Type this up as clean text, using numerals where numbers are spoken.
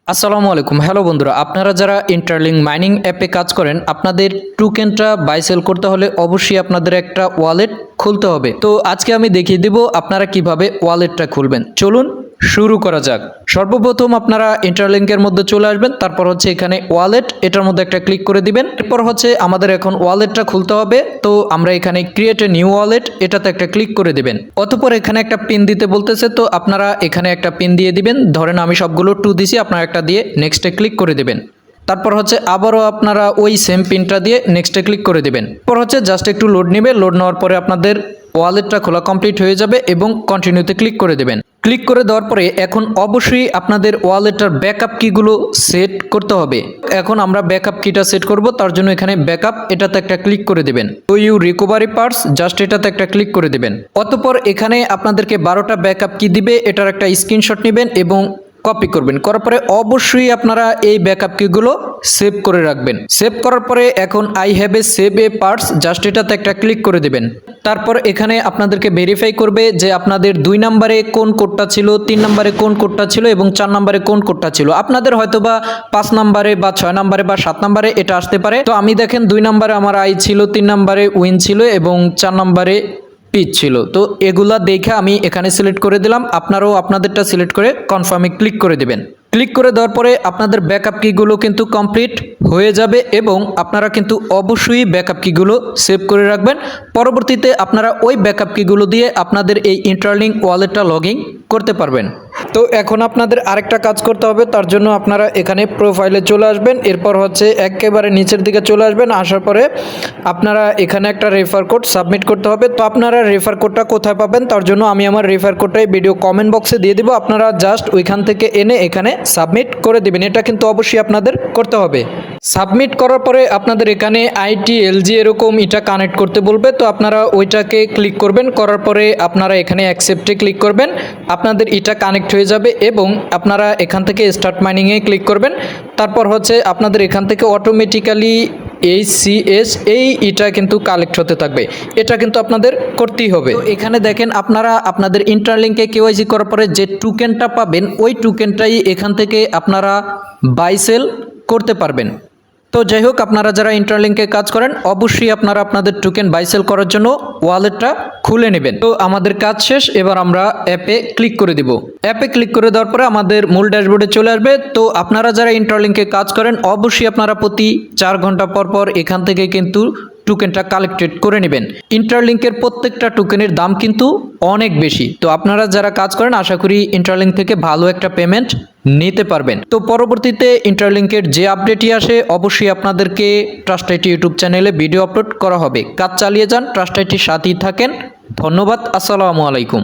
আসসালামু আলাইকুম। হ্যালো বন্ধুরা, আপনারা যারা ইন্টারলিঙ্ক মাইনিং অ্যাপে কাজ করেন, আপনাদের টোকেনটা বাই সেল করতে হলে অবশ্যই আপনাদের একটা ওয়ালেট খুলতে হবে। তো আজকে আমি দেখিয়ে দিব আপনারা কিভাবে ওয়ালেটটা খুলবেন। চলুন শুরু করা যাক। সর্বপ্রথম আপনারা ইন্টারলিঙ্কের মধ্যে চলে আসবেন, তারপর হচ্ছে এখানে ওয়ালেট, এটার মধ্যে একটা ক্লিক করে দিবেন। এরপর হচ্ছে আমাদের এখন ওয়ালেটটা খুলতে হবে। তো আমরা এখানে ক্রিয়েট এ নিউ ওয়ালেট, এটাতে একটা ক্লিক করে দিবেন। অতঃপর এখানে একটা পিন দিতে বলতেছে, তো আপনারা এখানে একটা পিন দিয়ে দিবেন। ধরেন আমি সবগুলো 2 দিছি, আপনারা একটা দিয়ে নেক্সটে ক্লিক করে দিবেন। তারপর হচ্ছে আবারও আপনারা ওই সেম পিনটা দিয়ে নেক্সটে ক্লিক করে দিবেন। পর হচ্ছে জাস্ট একটু লোড নেবে, লোড নেওয়ার পরে আপনাদের ওয়ালেটটা খোলা কমপ্লিট হয়ে যাবে এবং কন্টিনিউতে ক্লিক করে দেবেন। ক্লিক করে দেওয়ার পরে এখন অবশ্যই আপনাদের ওয়ালেটটার ব্যাকআপ কিগুলো সেট করতে হবে। এখন আমরা ব্যাকআপ কিটা সেট করব, তার জন্য এখানে ব্যাকআপ, এটাতে একটা ক্লিক করে দিবেন। তো ইউ রিকভারি পার্টস, জাস্ট এটাতে একটা ক্লিক করে দিবেন। অতঃপর এখানে আপনাদেরকে 12টা ব্যাকআপ কি দিবে, এটার একটা স্ক্রিনশট নেবেন এবং কপি করবেন। করার পরে অবশ্যই আপনারা এই ব্যাকআপ কিগুলো সেভ করে রাখবেন। সেভ করার পরে এখন I have a save A parts, just এটাতে একটা ক্লিক করে দিবেন। তারপর এখানে আপনাদেরকে ভেরিফাই করবে যে আপনাদের 2 নম্বরে কোন কোডটা ছিল, 3 নম্বরে কোন কোডটা ছিল এবং 4 নম্বরে কোন কোডটা ছিল। আপনাদের হয়তোবা 5 নম্বরে বা 6 নম্বরে বা 7 নম্বরে এটা আসতে পারে। তো আমি দেখেন 2 নম্বরে আমার আই ছিল, 3 নম্বরে উইন ছিল এবং 4 নম্বরে পিচ ছিল। তো এগুলা দেখে আমি এখানে সিলেক্ট করে দিলাম। আপনারাও আপনাদেরটা সিলেক্ট করে কনফার্মে ক্লিক করে দিবেন। ক্লিক করে দেওয়ার পরে আপনাদের ব্যাকআপ কিগুলো কিন্তু কমপ্লিট হয়ে যাবে এবং আপনারা কিন্তু অবশ্যই ব্যাকআপ কিগুলো সেভ করে রাখবেন। পরবর্তীতে আপনারা ওই ব্যাকআপ কিগুলো দিয়ে আপনাদের এই ইন্টারলিঙ্ক ওয়ালেটটা লগইন করতে পারবেন। তো এখন আপনাদের আরেকটা কাজ করতে হবে, তার জন্য আপনারা এখানে প্রোফাইলে চলে আসবেন। এরপর হচ্ছে একেবারে নিচের দিকে চলে আসবেন। আসার পরে আপনারা এখানে একটা রেফার কোড সাবমিট করতে হবে। তো আপনারা রেফার কোডটা কোথায় পাবেন, তার জন্য আমি আমার রেফার কোডটাই ভিডিও কমেন্ট বক্সে দিয়ে দিব। আপনারা জাস্ট ওইখান থেকে এনে এখানে সাবমিট করে দিবেন। এটা কিন্তু অবশ্যই আপনাদের করতে হবে। সাবমিট করার পরে আপনাদের এখানে আইটি এলজি এরকম এটা কানেক্ট করতে বলবে। তো আপনারা ওইটাকে ক্লিক করবেন। করার পরে আপনারা এখানে অ্যাকসেপ্টে ক্লিক করবেন। আপনাদের এটা কানেক্ট হয়ে যাবে এবং আপনারা এখান থেকে স্টার্ট মাইনিংয়ে ক্লিক করবেন। তারপর হচ্ছে আপনাদের এখান থেকে অটোমেটিক্যালি এইচসিএস এটা কিন্তু কালেক্ট হতে থাকবে। এটা কিন্তু আপনাদের করতেই হবে। তো এখানে দেখেন আপনারা আপনাদের ইন্টারলিঙ্কে কেওয়াইসি করার পরে যে টোকেনটা পাবেন, ওই টোকেনটাই এখান থেকে আপনারা বাই সেল করতে পারবেন। তো যাই হোক, আপনারা যারা ইন্টারলিঙ্কে কাজ করেন অবশ্যই আপনারা আপনাদের টোকেন বাই সেল করার জন্য ওয়ালেটটা খুলে নেবেন। তো আমাদের কাজ শেষ, এবার আমরা অ্যাপে ক্লিক করে দিব। অ্যাপে ক্লিক করে দেওয়ার পরে আমাদের মূল ড্যাশবোর্ডে চলে আসবে। তো আপনারা যারা ইন্টারলিঙ্কে কাজ করেন অবশ্যই আপনারা প্রতি 4 ঘন্টা পর পর এখান থেকে কিন্তু টোকেনটা কালেক্টেড করে নেবেন। ইন্টারলিঙ্কের প্রত্যেকটা টোকেনের দাম কিন্তু অনেক বেশি। তো আপনারা যারা কাজ করেন আশা করি ইন্টারলিঙ্ক থেকে ভালো একটা পেমেন্ট নিতে পারবেন। তো পরবর্তীতে ইন্টারলিঙ্কের যে আপডেটই আসে অবশ্যই আপনাদেরকে ট্রাস্ট আইটি ইউটিউব চ্যানেলে ভিডিও আপলোড করা হবে। কাজ চালিয়ে যান, ট্রাস্ট আইটির সাথেই থাকেন। ধন্যবাদ। আসসালামু আলাইকুম।